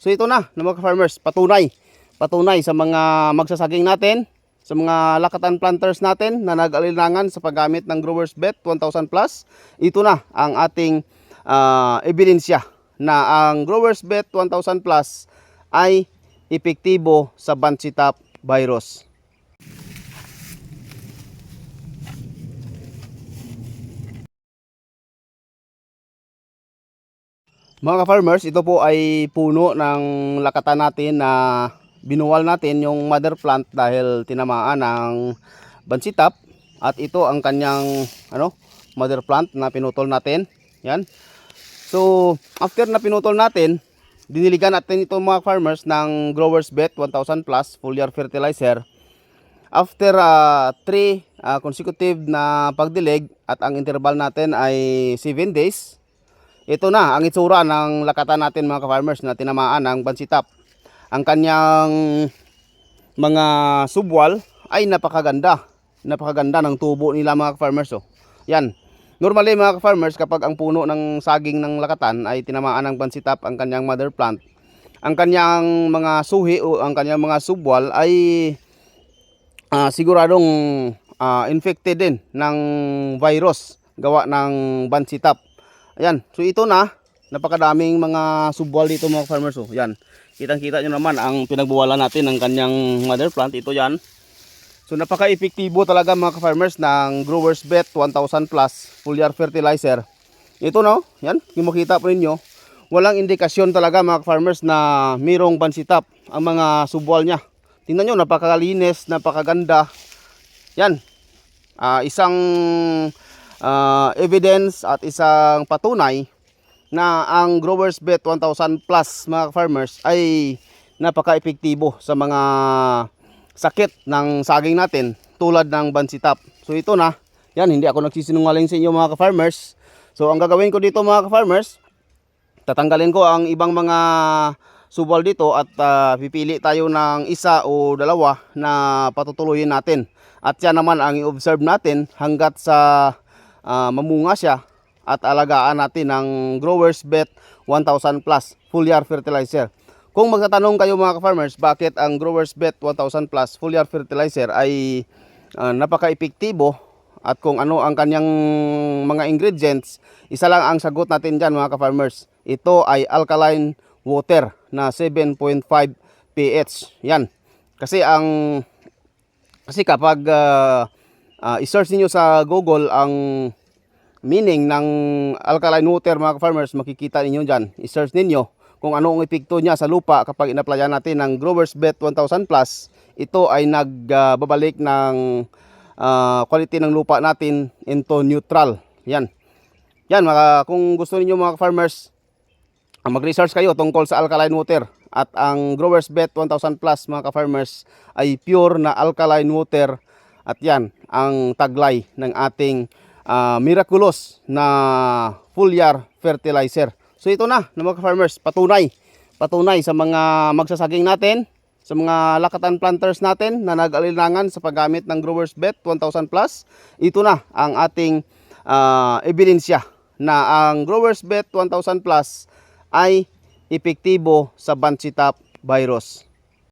So ito na mga farmers, patunay sa mga magsasaging natin, sa mga lakatan planters natin na nag-alinlangan sa paggamit ng Growers Bet 1000 Plus. Ito na ang ating ebidensya na ang Growers Bet 1000 Plus ay epektibo sa Banshee Top virus. Mga ka-farmers, ito po ay puno ng lakatan natin na binuwal natin yung mother plant dahil tinamaan ng Banshee Top, at ito ang kanyang mother plant na pinutol natin. Yan. So, after na pinutol natin, diniligan natin ito mga farmers ng Growers Bet 1000 Plus foliar fertilizer. After 3 consecutive na pagdilig at ang interval natin ay 7 days, ito na ang itsura ng lakatan natin mga ka-farmers na tinamaan ng Banshee Top. Ang kanyang mga subwal ay napakaganda. Napakaganda ng tubo nila mga ka-farmers. Oh. Yan. Normally mga ka-farmers, kapag ang puno ng saging ng lakatan ay tinamaan ng Banshee Top ang kanyang mother plant, ang kanyang mga suhi o ang kanyang mga subwal ay siguradong infected din ng virus gawa ng Banshee Top. Ayan, so ito na, napakadaming mga subwal dito mga farmers. Oh. Yan, kitang-kita nyo naman ang pinagbuwalan natin ng kanyang mother plant. Ito yan. So napaka-epektibo talaga mga farmers ng Growers Bet 1000 Plus foliar fertilizer. Ito no, yan, yung makita po ninyo, walang indikasyon talaga mga farmers na mayroong Banshee Top ang mga subwal niya. Tingnan nyo, napakalinis, napakaganda. Yan, isang evidence at isang patunay na ang Growers Bet 1000 Plus mga farmers ay napaka-epektibo sa mga sakit ng saging natin tulad ng Banshee Top. So ito na, yan, hindi ako nagsisinungaling sa inyo mga farmers. So ang gagawin ko dito mga farmers, tatanggalin ko ang ibang mga subwal dito at pipili tayo ng isa o dalawa na patutuloyin natin. At yan naman ang i-observe natin hanggat sa mamunga siya at alagaan natin ng Growers Bet 1000 Plus foliar fertilizer. Kung magtatanong kayo mga farmers, bakit ang Growers Bet 1000 Plus foliar fertilizer ay napaka-epektibo at kung ano ang kanyang mga ingredients, isa lang ang sagot natin dyan mga farmers. Ito ay alkaline water na 7.5 pH. Yan. Kasi kapag i-search niyo sa Google ang meaning ng alkaline water mga farmers, makikita niyo diyan. I-search niyo kung ano ang epekto niya sa lupa kapag inaplayan natin ng Growers Bet 1000 Plus. Ito ay nagbabalik ng quality ng lupa natin into neutral. Yan. Yan, kung gusto niyo mga farmers, mag-research kayo tungkol sa alkaline water. At ang Growers Bet 1000 Plus mga farmers ay pure na alkaline water. At yan ang taglay ng ating miraculous na foliar fertilizer. So ito na mga farmers, patunay sa mga magsasaging natin, sa mga lakatan planters natin na nag-alinlangan sa paggamit ng Growers Bet 1000 Plus. Ito na ang ating ebidensya na ang Growers Bet 1000 Plus ay epektibo sa Banshee Top virus.